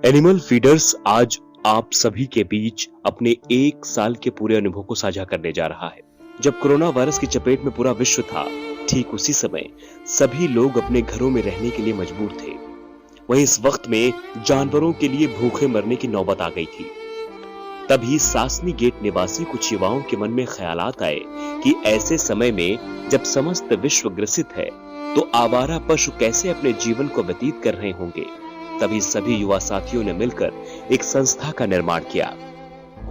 Animal feeders आज आप सभी के बीच अपने 1 साल के पूरे अनुभव को साझा करने जा रहा है। जब कोरोना वायरस की चपेट में पूरा विश्व था, ठीक उसी समय सभी लोग अपने घरों में रहने के लिए मजबूर थे। वहीं इस वक्त में जानवरों के लिए भूखे मरने की नौबत आ गई थी। तभी सासनी गेट निवासी कुछ युवाओं के मन में ख्यालात आए कि ऐसे समय में जब समस्त विश्व ग्रसित है, तो आवारा पशु कैसे अपने जीवन को व्यतीत कर रहे होंगे। तभी सभी युवा साथियों ने मिलकर एक संस्था का निर्माण किया।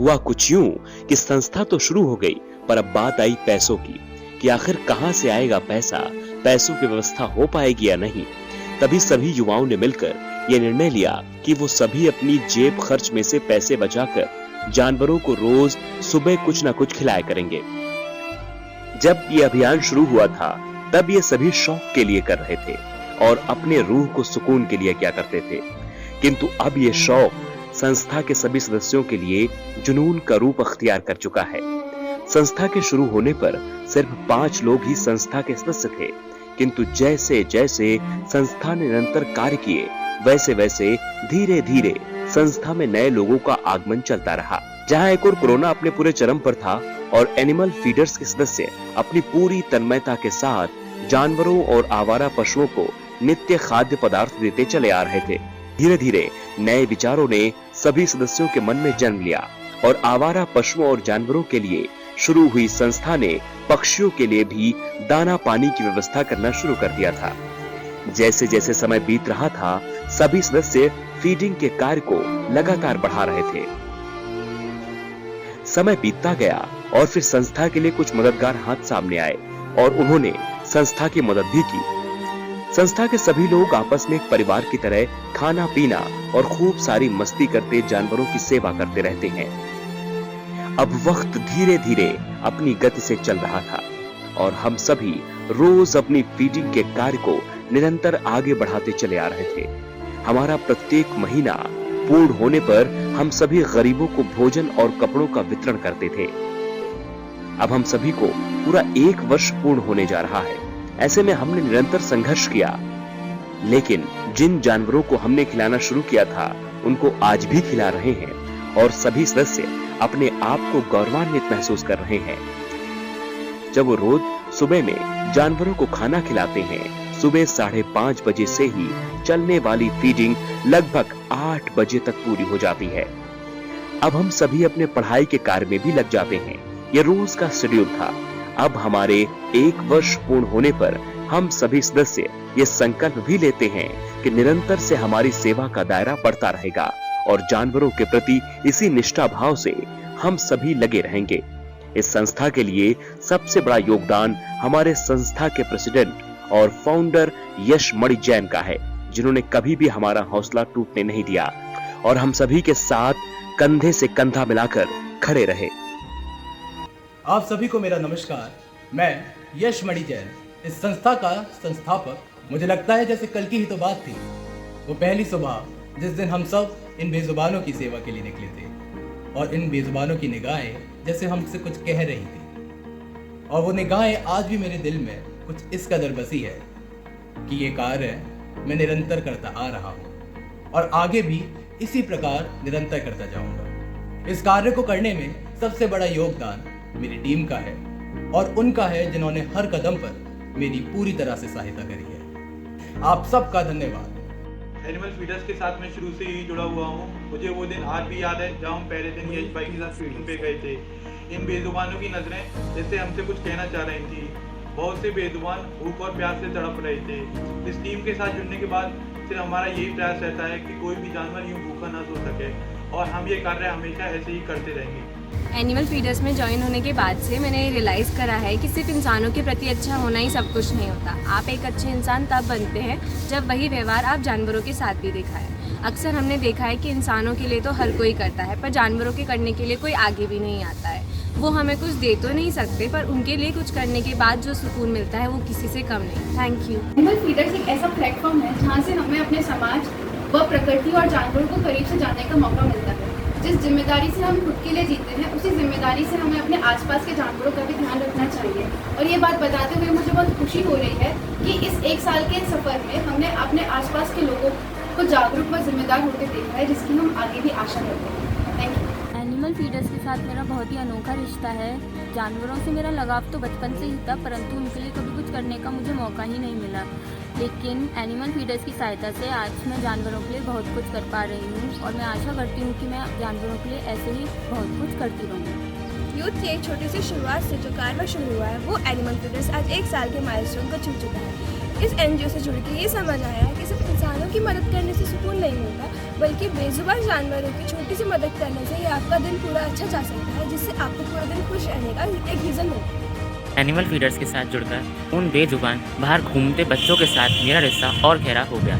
हुआ कुछ यूं कि संस्था तो शुरू हो गई, पर अब बात आई पैसों की कि आखिर कहां से आएगा पैसा, पैसों की व्यवस्था हो पाएगी या नहीं। तभी सभी युवाओं ने मिलकर यह निर्णय लिया कि वो सभी अपनी जेब खर्च में से पैसे बचाकर जानवरों को रोज सुबह कुछ ना कुछ खिलाया करेंगे। जब ये अभियान शुरू हुआ था, तब ये सभी शौक के लिए कर रहे थे और अपने रूह को सुकून के लिए क्या करते थे। किंतु अब ये शौक संस्था के सभी सदस्यों के लिए जुनून का रूप अख्तियार कर चुका है। संस्था के शुरू होने पर सिर्फ 5 लोग ही संस्था के सदस्य थे, किंतु जैसे जैसे संस्था ने निरंतर कार्य किए, वैसे वैसे धीरे धीरे संस्था में नए लोगों का आगमन चलता रहा। जहां एक और कोरोना अपने पूरे चरम पर था और एनिमल फीडर्स के सदस्य अपनी पूरी तन्मयता के साथ जानवरों और आवारा पशुओं को नित्य खाद्य पदार्थ देते चले आ रहे थे। धीरे धीरे नए विचारों ने सभी सदस्यों के मन में जन्म लिया और आवारा पशुओं और जानवरों के लिए शुरू हुई संस्था ने पक्षियों के लिए भी दाना पानी की व्यवस्था करना शुरू कर दिया था। जैसे जैसे समय बीत रहा था, सभी सदस्य फीडिंग के कार्य को लगातार बढ़ा रहे थे। समय बीतता गया और फिर संस्था के लिए कुछ मददगार हाथ सामने आए और उन्होंने संस्था की मदद भी की। संस्था के सभी लोग आपस में एक परिवार की तरह खाना पीना और खूब सारी मस्ती करते जानवरों की सेवा करते रहते हैं। अब वक्त धीरे धीरे अपनी गति से चल रहा था और हम सभी रोज अपनी फीडिंग के कार्य को निरंतर आगे बढ़ाते चले आ रहे थे। हमारा प्रत्येक महीना पूर्ण होने पर हम सभी गरीबों को भोजन और कपड़ों का वितरण करते थे। अब हम सभी को पूरा 1 वर्ष पूर्ण होने जा रहा है। ऐसे में हमने निरंतर संघर्ष किया, लेकिन जिन जानवरों को हमने खिलाना शुरू किया था, उनको आज भी खिला रहे हैं और सभी सदस्य अपने आप को गौरवान्वित महसूस कर रहे हैं। जब वो रोज सुबह में जानवरों को खाना खिलाते हैं, सुबह 5:30 बजे से ही चलने वाली फीडिंग लगभग 8 बजे तक पूरी हो जाती है। अब हम सभी अपने पढ़ाई के कार्य में भी लग जाते हैं। ये रोज का शेड्यूल था। अब हमारे 1 वर्ष पूर्ण होने पर हम सभी सदस्य ये संकल्प भी लेते हैं कि निरंतर से हमारी सेवा का दायरा बढ़ता रहेगा और जानवरों के प्रति इसी निष्ठा भाव से हम सभी लगे रहेंगे। इस संस्था के लिए सबसे बड़ा योगदान हमारे संस्था के प्रेसिडेंट और फाउंडर यश मणि जैन का है, जिन्होंने कभी भी हमारा हौसला टूटने नहीं दिया और हम सभी के साथ कंधे से कंधा मिलाकर खड़े रहे। आप सभी को मेरा नमस्कार। मैं यश मणि जैन, इस संस्था का संस्थापक। मुझे लगता है जैसे कल की ही तो बात थी, वो पहली सुबह जिस दिन हम सब इन बेजुबानों की सेवा के लिए निकले थे और इन बेजुबानों की निगाहें जैसे हमसे कुछ कह रही थी और वो निगाहें आज भी मेरे दिल में कुछ इस कदर बसी है कि ये कार्य मैं निरंतर करता आ रहा हूँ और आगे भी इसी प्रकार निरंतर करता जाऊँगा। इस कार्य को करने में सबसे बड़ा योगदान मेरी टीम का है और उनका है जिन्होंने हर कदम पर मेरी पूरी तरह से सहायता करी है। आप सबका धन्यवाद। एनिमल फीडर्स के साथ मैं शुरू से ही जुड़ा हुआ हूँ। मुझे वो दिन आज भी याद है जब हम पहले दिन यश भाई के साथ फीडिंग पे गए थे। इन बेजुबानों की नजरें जैसे हमसे कुछ कहना चाह रही थी। बहुत से बेजुबान भूख और प्यास से तड़प रहे थे। इस टीम के साथ जुड़ने के बाद सिर्फ हमारा यही प्रयास रहता है कि कोई भी जानवर यूँ भूखा ना सो सके और हम ये कार्य हमेशा ऐसे ही करते रहेंगे। एनिमल फीडर्स में ज्वाइन होने के बाद से मैंने रियलाइज़ करा है कि सिर्फ इंसानों के प्रति अच्छा होना ही सब कुछ नहीं होता। आप एक अच्छे इंसान तब बनते हैं जब वही व्यवहार आप जानवरों के साथ भी दिखाएं। अक्सर हमने देखा है कि इंसानों के लिए तो हर कोई करता है, पर जानवरों के करने के लिए कोई आगे भी नहीं आता है। वो हमें कुछ दे तो नहीं सकते, पर उनके लिए कुछ करने के बाद जो सुकून मिलता है वो किसी से कम नहीं। Thank you. एनिमल फीडर्स एक ऐसा प्लेटफॉर्म है जहाँ से हमें अपने समाज व प्रकृति और जानवरों को करीब से जानने का मौका मिलता है। जिस जिम्मेदारी से हम खुद के लिए जीते हैं, उसी जिम्मेदारी से हमें अपने आसपास के जानवरों का भी ध्यान रखना चाहिए। और ये बात बताते हुए मुझे बहुत खुशी हो रही है कि इस 1 साल के सफ़र में हमने अपने आसपास के लोगों को जागरूक व जिम्मेदार होते देखा है, जिसकी हम आगे भी आशा करते हैं। Thank you. एनिमल फीडर्स के साथ मेरा बहुत ही अनोखा रिश्ता है। जानवरों से मेरा लगाव तो बचपन से ही था, परंतु उनके लिए कभी कुछ करने का मुझे मौका ही नहीं मिला। लेकिन एनिमल फीडर्स की सहायता से आज मैं जानवरों के लिए बहुत कुछ कर पा रही हूँ और मैं आशा करती हूँ कि मैं जानवरों के लिए ऐसे ही बहुत कुछ करती रहूँगी। यूथ की एक छोटी सी शुरुआत से जो कारवा शुरू हुआ है, वो एनिमल फीडर्स आज 1 साल के माइलस्टोन को छू चुका है। इस एनजीओ से जुड़ के ये समझ आया है कि सिर्फ इंसानों की मदद करने से सुकून नहीं मिलता, बल्कि बेजुबान जानवरों की छोटी सी मदद करने से ये आपका दिन पूरा अच्छा जा सकता है, जिससे आपको पूरा दिन खुश रहने का एक रीज़न मिलता है। एनिमल फीडर्स के साथ जुड़कर उन बेजुबान बाहर घूमते बच्चों के साथ मेरा रिश्ता और गहरा हो गया।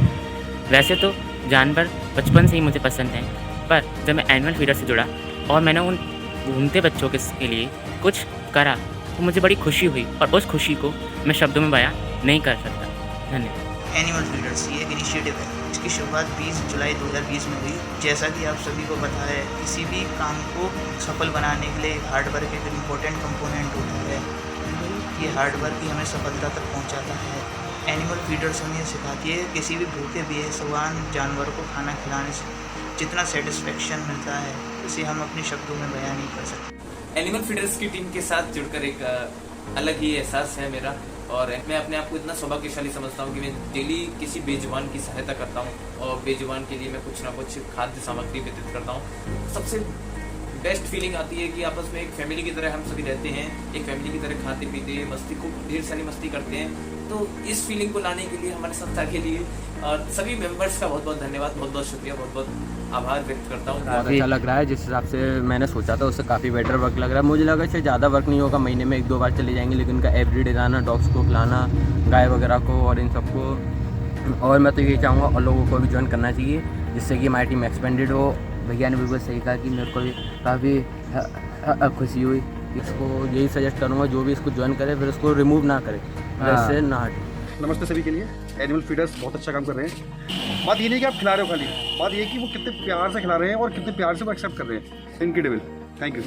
वैसे तो जानवर बचपन से ही मुझे पसंद हैं, पर जब मैं एनिमल फीडर से जुड़ा और मैंने उन घूमते बच्चों के लिए कुछ करा तो मुझे बड़ी खुशी हुई और उस खुशी को मैं शब्दों में बयां नहीं कर सकता। धन्यवाद। एनिमल फीडर्स ये एक इनिशिएटिव है, इसकी शुरुआत 20 जुलाई 2020 में हुई। जैसा कि आप सभी को पता है, किसी भी काम को सफल बनाने के लिए हार्ड वर्क एक इम्पोर्टेंट कंपोनेंट होता है। ये हार्ड वर्क ही हमें सफलता तक पहुंचाता है। एनिमल फीडर्स हमें सिखाती है किसी भी भूखे बेसुबान जानवर को खाना खिलाने से जितना सेटिस्फेक्शन मिलता है, उसे हम अपने शब्दों में बयान नहीं कर सकते। एनिमल फीडर्स की टीम के साथ जुड़कर एक अलग ही एहसास है मेरा, और मैं अपने आप को इतना सौभाग्यशाली समझता हूँ कि मैं डेली किसी बेजुबान की सहायता करता हूँ और बेजुबान के लिए मैं कुछ ना कुछ खाद्य सामग्री वितरित करता हूँ। सबसे बेस्ट फीलिंग आती है कि आपस में एक फैमिली की तरह हम सभी रहते हैं, एक फैमिली की तरह खाते पीते मस्ती को ढेर सारी मस्ती करते हैं। तो इस फीलिंग को लाने के लिए हमारे संस्था के लिए और सभी मेंबर्स का बहुत बहुत धन्यवाद, बहुत बहुत शुक्रिया, बहुत बहुत आभार व्यक्त करता हूँ। बहुत अच्छा लग रहा है। जिस हिसाब से मैंने सोचा था उससे काफ़ी बेटर वर्क लग रहा है। मुझे लगा इससे ज़्यादा वर्क नहीं होगा, महीने में 1-2 बार चले जाएंगे, लेकिन उनका एवरीडे जाना, डॉग्स को खिलाना, गाय वगैरह को और इन सबको। और मैं तो ये चाहूँगा और लोगों को भी ज्वाइन करना चाहिए, जिससे कि हमारी टीम एक्सपेंडेड हो। भैया ने बिल्कुल सही कहा कि मेरे को भी काफ़ी खुशी हुई। इसको यही सजेस्ट करूँगा, जो भी इसको ज्वाइन करे फिर उसको रिमूव ना करे, वैसे ना हटे। नमस्ते सभी के लिए। एनिमल फीडर्स बहुत अच्छा काम कर रहे हैं। बात ये नहीं कि आप खिला रहे हो खाली, बात ये कि वो कितने प्यार से खिला रहे हैं और कितने प्यार से वो एक्सेप्ट कर रहे हैं। इनक्रेडिबल। Thank you.